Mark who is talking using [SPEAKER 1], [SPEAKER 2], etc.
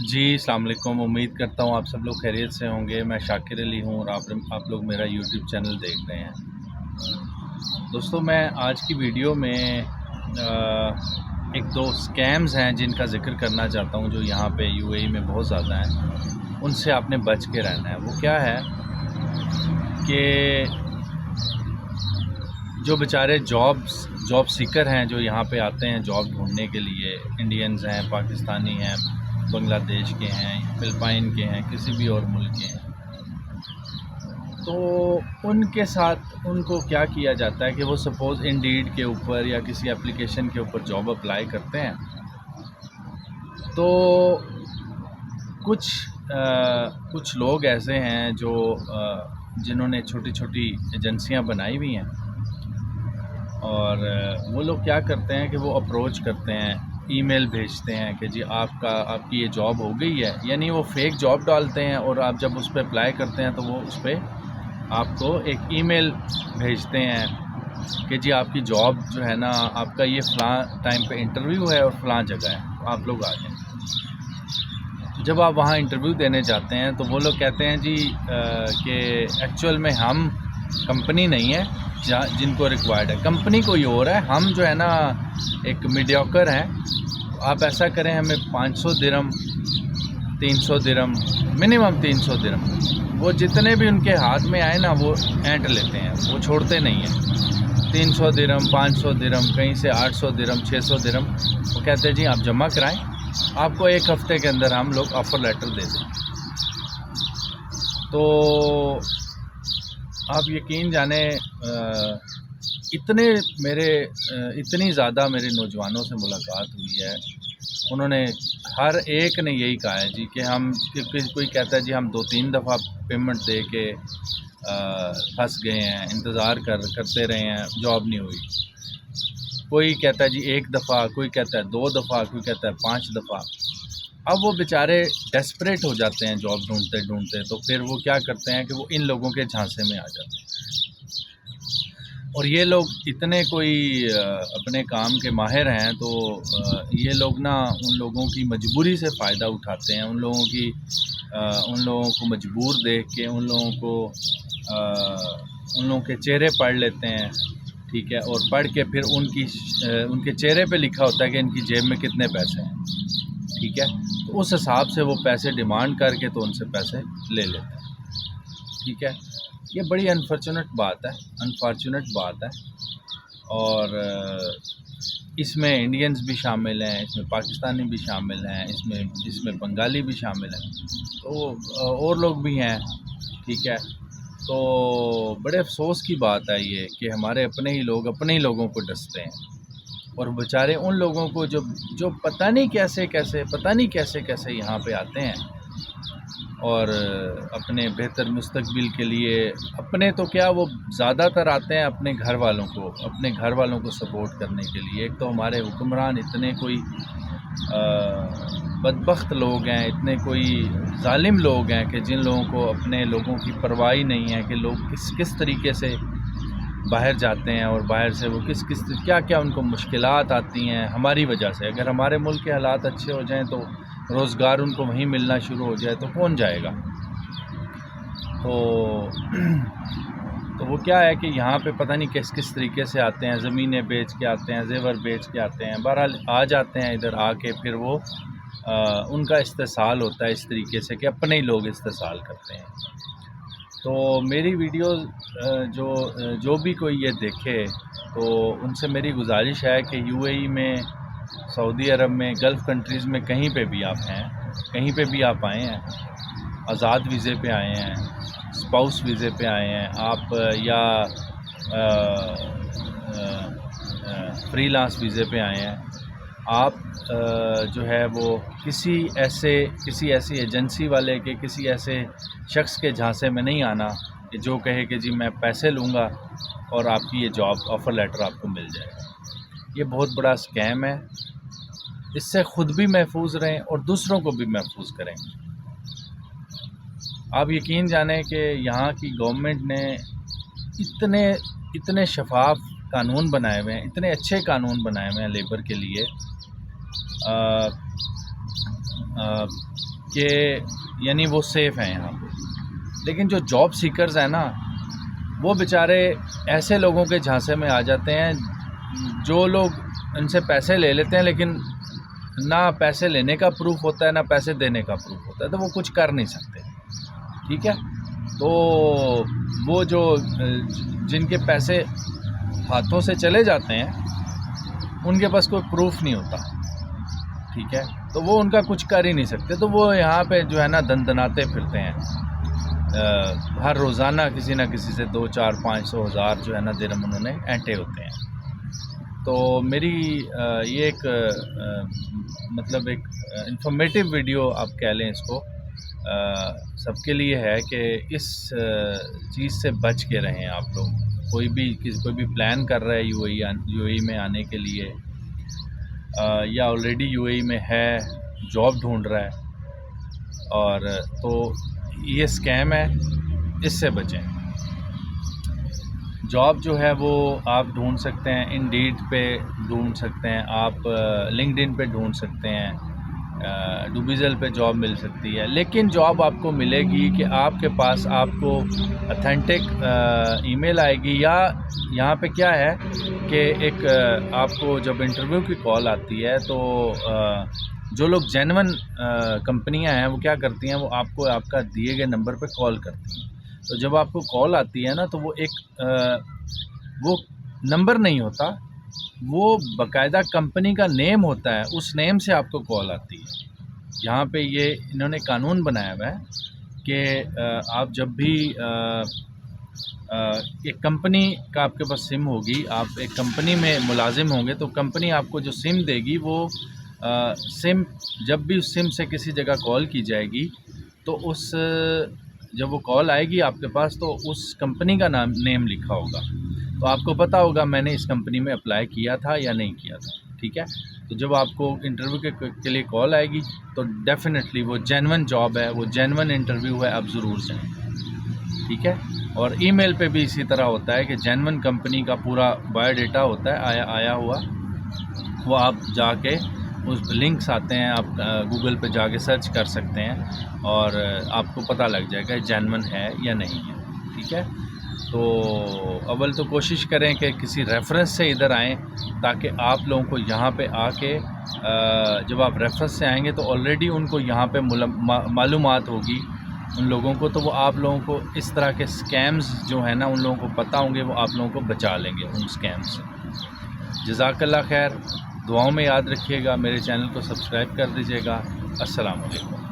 [SPEAKER 1] جی السلام علیکم، امید کرتا ہوں آپ سب لوگ خیریت سے ہوں گے۔ میں شاکر علی ہوں اور آپ لوگ میرا یوٹیوب چینل دیکھ رہے ہیں۔ دوستو، میں آج کی ویڈیو میں ایک دو سکیمز ہیں جن کا ذکر کرنا چاہتا ہوں، جو یہاں پہ یو اے ای میں بہت زیادہ ہیں۔ ان سے آپ نے بچ کے رہنا ہے۔ وہ کیا ہے کہ جو بیچارے جاب سیکر ہیں، جو یہاں پہ آتے ہیں جاب ڈھونڈنے کے لیے، انڈینز ہیں، پاکستانی ہیں، بنگلہ دیش کے ہیں، فلپائن کے ہیں، کسی بھی اور ملک کے ہیں، تو ان کے ساتھ ان کو کیا کیا جاتا ہے کہ وہ سپوز انڈیڈ کے اوپر یا کسی اپلیکیشن کے اوپر جاب اپلائی کرتے ہیں، تو کچھ لوگ ایسے ہیں جو جنہوں نے چھوٹی چھوٹی ایجنسیاں بنائی ہوئی ہیں، اور وہ لوگ کیا کرتے ہیں کہ وہ اپروچ کرتے ہیں، ای میل بھیجتے ہیں کہ جی آپ کی یہ جاب ہو گئی ہے، یعنی وہ فیک جاب ڈالتے ہیں، اور آپ جب اس پہ اپلائی کرتے ہیں تو وہ اس پہ آپ کو ایک ای میل بھیجتے ہیں کہ جی آپ کی جاب جو ہے نا، آپ کا یہ فلاں ٹائم پہ انٹرویو ہے اور فلاں جگہ ہے، آپ لوگ آ جائیں۔ جب آپ وہاں انٹرویو دینے جاتے ہیں تو وہ لوگ کہتے ہیں جی کہ ایکچوئل میں ہم کمپنی نہیں ہے جن کو ریکوائرڈ ہے، کمپنی کوئی اور ہے، ہم جو ہے نا ایک میڈیوکر ہیں، آپ ایسا کریں ہمیں 500 درہم، 300 درہم، منیمم 300 درہم، وہ جتنے بھی ان کے ہاتھ میں آئے نا وہ اینٹ لیتے ہیں، وہ چھوڑتے نہیں ہیں۔ 300 درہم، 500 درہم، کہیں سے 800 درہم، 600 درہم، وہ کہتے ہیں جی آپ جمع کرائیں، آپ کو ایک ہفتے کے اندر ہم لوگ آفر لیٹر دے دیں۔ تو آپ یقین جانیں اتنی زیادہ میرے نوجوانوں سے ملاقات ہوئی ہے، انہوں نے ہر ایک نے یہی کہا ہے جی کہ کوئی کہتا ہے جی ہم 2-3 دفعہ پیمنٹ دے کے پھنس گئے ہیں، انتظار کرتے رہے ہیں، جاب نہیں ہوئی۔ کوئی کہتا ہے جی 1 دفعہ، کوئی کہتا ہے 2 دفعہ، کوئی کہتا ہے 5 دفعہ۔ اب وہ بیچارے ڈیسپریٹ ہو جاتے ہیں جاب ڈھونڈتے، تو پھر وہ کیا کرتے ہیں کہ وہ ان لوگوں کے جھانسے میں آ جاتے ہیں، اور یہ لوگ اتنے کوئی اپنے کام کے ماہر ہیں، تو یہ لوگ نا ان لوگوں کی مجبوری سے فائدہ اٹھاتے ہیں، ان لوگوں کو مجبور دیکھ کے ان لوگوں کے چہرے پڑھ لیتے ہیں، ٹھیک ہے، اور پڑھ کے پھر ان کے چہرے پہ لکھا ہوتا ہے کہ ان کی جیب میں کتنے پیسے ہیں، ٹھیک ہے، تو اس حساب سے وہ پیسے ڈیمانڈ کر کے تو ان سے پیسے لے لیتے ہیں، ٹھیک ہے۔ یہ بڑی انفارچونیٹ بات ہے، اور اس میں انڈینز بھی شامل ہیں، اس میں پاکستانی بھی شامل ہیں، اس میں بنگالی بھی شامل ہیں، تو اور لوگ بھی ہیں، ٹھیک ہے۔ تو بڑے افسوس کی بات ہے یہ کہ ہمارے اپنے ہی لوگوں کو ڈستے ہیں، اور بیچارے ان لوگوں کو جو پتہ نہیں کیسے یہاں پہ آتے ہیں، اور اپنے بہتر مستقبل کے لیے، اپنے تو کیا، وہ زیادہ تر آتے ہیں اپنے گھر والوں کو سپورٹ کرنے کے لیے۔ ایک تو ہمارے حکمران اتنے کوئی بدبخت لوگ ہیں، اتنے کوئی ظالم لوگ ہیں کہ جن لوگوں کو اپنے لوگوں کی پرواہ نہیں ہے کہ لوگ کس طریقے سے باہر جاتے ہیں، اور باہر سے وہ کیا ان کو مشکلات آتی ہیں ہماری وجہ سے۔ اگر ہمارے ملک کے حالات اچھے ہو جائیں تو روزگار ان کو وہیں ملنا شروع ہو جائے تو کون جائے گا؟ تو وہ کیا ہے کہ یہاں پہ پتہ نہیں کس طریقے سے آتے ہیں، زمینیں بیچ کے آتے ہیں، زیور بیچ کے آتے ہیں، بہرحال آ جاتے ہیں ادھر، آ کے پھر وہ ان کا استحصال ہوتا ہے اس طریقے سے کہ اپنے ہی لوگ استحصال کرتے ہیں۔ تو میری ویڈیو جو بھی کوئی یہ دیکھے تو ان سے میری گزارش ہے کہ یو اے ای میں، سعودی عرب میں، گلف کنٹریز میں کہیں پہ بھی آپ ہیں، کہیں پہ بھی آپ آئے ہیں، آزاد ویزے پہ آئے ہیں، اسپاؤس ویزے پہ آئے ہیں آپ، یا فری لانس ویزے پہ آئے ہیں آپ، جو ہے وہ کسی ایسی ایجنسی والے کے، کسی ایسے شخص کے جھانسے میں نہیں آنا کہ جو کہے کہ جی میں پیسے لوں گا اور آپ کی یہ جاب آفر لیٹر آپ کو مل جائے گا۔ یہ بہت بڑا اسکیم ہے، اس سے خود بھی محفوظ رہیں اور دوسروں کو بھی محفوظ کریں۔ آپ یقین جانیں کہ یہاں کی گورنمنٹ نے اتنے شفاف قانون بنائے ہوئے ہیں، اتنے اچھے قانون بنائے ہوئے ہیں لیبر کے لیے، کہ یعنی وہ سیف ہیں یہاں پہ. لیکن جو جاب سیکرز ہیں نا وہ بیچارے ایسے لوگوں کے جھانسے میں آ جاتے ہیں جو لوگ ان سے پیسے لے لیتے ہیں لیکن نہ پیسے لینے کا پروف ہوتا ہے نہ پیسے دینے کا پروف ہوتا ہے، تو وہ کچھ کر نہیں سکتے. ٹھیک ہے، تو وہ جو جن کے پیسے ہاتھوں سے چلے جاتے ہیں ان کے پاس کوئی پروف نہیں ہوتا. ٹھیک ہے، تو وہ ان کا کچھ کر ہی نہیں سکتے، تو وہ یہاں پہ جو ہے نا دندناتے پھرتے ہیں. ہر روزانہ کسی نہ کسی سے 200, 400, 500, 1000 جو ہے نا درہم انہوں نے اینٹے ہوتے ہیں. تو میری یہ ایک مطلب ایک انفارمیٹیو ویڈیو آپ کہہ لیں اس کو، سب کے لیے ہے کہ اس چیز سے بچ کے رہیں آپ لوگ. کوئی بھی پلان کر رہا ہے یو اے ای میں آنے کے لیے، یا آلریڈی یو اے ای میں ہے، جاب ڈھونڈ رہا ہے، اور تو یہ اسکیم ہے، اس سے بچیں. جاب جو ہے وہ آپ ڈھونڈ سکتے ہیں، انڈیڈ پہ ڈھونڈ سکتے ہیں، آپ لنکڈ ان پہ ڈھونڈ سکتے ہیں، ڈوبیزل پہ جاب مل سکتی ہے. لیکن جاب آپ کو ملے گی کہ آپ کے پاس آپ کو اتھینٹک ای میل آئے گی، یا یہاں پہ کیا ہے کہ ایک آپ کو جب انٹرویو کی کال آتی ہے تو جو لوگ جینون کمپنیاں ہیں وہ کیا کرتی ہیں، وہ آپ کو آپ کا دیے گئے نمبر پہ کال کرتی ہیں. تو جب آپ کو کال آتی ہے نا تو وہ ایک وہ نمبر نہیں ہوتا، وہ باقاعدہ کمپنی کا نیم ہوتا ہے، اس نیم سے آپ کو کال آتی ہے. یہاں پہ یہ انہوں نے قانون بنایا ہوا ہے کہ آپ جب بھی ایک کمپنی کا آپ کے پاس سم ہوگی، آپ ایک کمپنی میں ملازم ہوں گے، تو کمپنی آپ کو جو سم دے گی وہ سم جب بھی اس سم سے کسی جگہ کال کی جائے گی تو جب وہ کال آئے گی آپ کے پاس تو اس کمپنی کا نیم لکھا ہوگا، تو آپ کو پتہ ہوگا میں نے اس کمپنی میں اپلائی کیا تھا یا نہیں کیا تھا. ٹھیک ہے، تو جب آپ کو انٹرویو کے لیے کال آئے گی تو ڈیفینیٹلی وہ جینون جاب ہے، وہ جینون انٹرویو ہے، آپ ضرور جائیں. ٹھیک ہے، اور ای میل پہ بھی اسی طرح ہوتا ہے کہ جینون کمپنی کا پورا بایو ڈیٹا ہوتا ہے آیا ہوا، وہ آپ جا کے اس لنکس آتے ہیں، آپ گوگل پہ جا کے سرچ کر سکتے ہیں اور آپ کو پتہ لگ جائے گا جینون ہے یا نہیں ہے. ٹھیک ہے، تو اول تو کوشش کریں کہ کسی ریفرنس سے ادھر آئیں تاکہ آپ لوگوں کو یہاں پہ آ کے جب آپ ریفرنس سے آئیں گے تو آلریڈی ان کو یہاں پہ معلومات ہوگی ان لوگوں کو، تو وہ آپ لوگوں کو اس طرح کے اسکیمز جو ہیں نا ان لوگوں کو پتہ ہوں گے، وہ آپ لوگوں کو بچا لیں گے ان اسکیم سے. جزاک اللہ خیر، دعاؤں میں یاد رکھیے گا، میرے چینل کو سبسکرائب کر دیجیے گا. السلام علیکم.